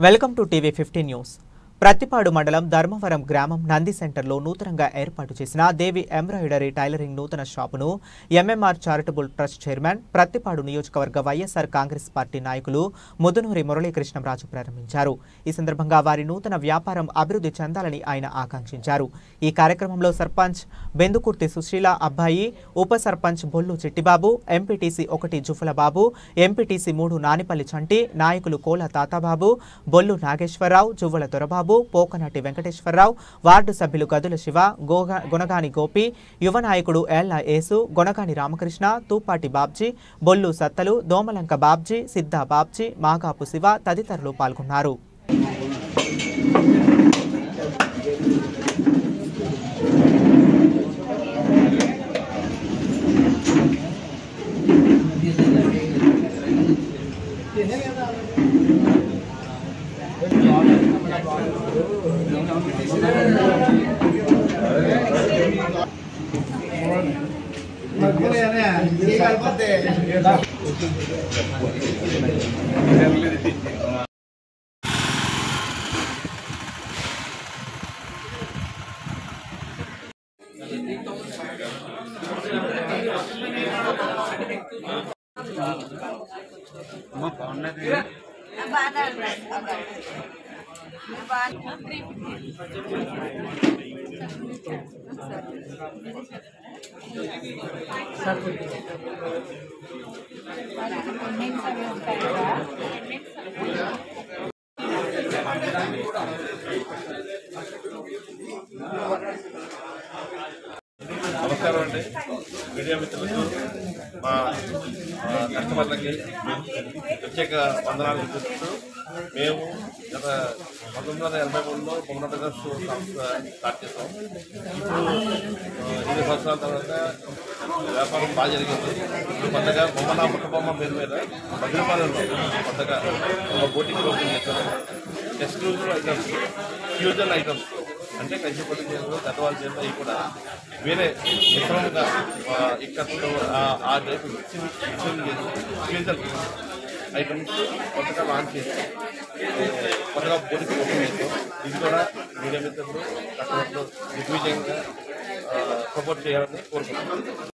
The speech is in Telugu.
Welcome to TV 15 news. Prathipadu మండలం ధర్మవరం గ్రామం నంది సెంటర్లో నూతనంగా ఏర్పాటు చేసిన దేవి ఎంబ్రాయిడరీ టైలరింగ్ నూతన షాపును MMR charitable trust chairman, Prathipadu నియోజకవర్గ వైఎస్ఆర్ కాంగ్రెస్ పార్టీ నాయకులు ముదునూరి మురళీకృష్ణంరాజు ప్రారంభించారు. ఈ సందర్భంగా వారి నూతన వ్యాపారం అభివృద్ధి చెందాలని ఆయన ఆకాంక్షించారు. ఈ కార్యక్రమంలో సర్పంచ్ బెందుకుర్తి సుశీల అబ్బాయి, ఉప సర్పంచ్ బొల్లు చిట్టిబాబు, ఎంపీటీసీ 1 జుఫలబాబు, ఎంపీటీసీ 3 నానిపల్లి చంటి, నాయకులు కోల తాతాబాబు, బొల్లు నాగేశ్వరరావు, జువ్వల దొరబాబు, పోకనాటి వెంకటేశ్వరరావు, వార్డు సభ్యులు గదుల శివ, గుణగాని గోపి, యువ నాయకుడు ఏళ్ల యేసు, గొనగాని రామకృష్ణ, తూపాటి బాబ్జీ, బొల్లు సత్తలు, దోమలంక బాబ్జీ, సిద్ధా బాబ్జీ, మాగాపు శివ తదితరులు పాల్గొన్నారు. నమస్కారం అండి. మీడియా మిత్రులకు, మా కస్టమర్లకి ప్రత్యేక వందనాలు చూపిస్తూ మేము గత 1983లో పొంగన బ్రదర్స్ సంస్థ స్టార్ట్ చేస్తాం. ఇప్పుడు 8 సంవత్సరాల తర్వాత వ్యాపారం బాగా జరిగింది. ఇప్పుడు కొత్తగా బొమ్మన పుట్టబొమ్మ పేరు మీద భద్రపాలెంలో కొత్తగా ఒక బోటింగ్ ఓపెన్ చేస్తాం. ఎక్స్క్లూజివ్ ఐటమ్స్, ఫ్యూజన్ ఐటమ్స్ అంటే కంచిపట్టు చీరలు, గద్వాల చీరలు అవి కూడా వేరే మిశ్రమంగా ఇక్కడతో ఆ టైపు ఫ్యూజన్ ఐటమ్స్ కొత్తగా లాంచ్ చేస్తాం. కొత్తగా బోటింగ్ ఓపెన్ చేస్తాం. ఇది కూడా మీడియా మిత్రులు కస్టమర్లు దిగ్విజయంగా సపోర్ట్ చేయాలని కోరుకుంటున్నాం.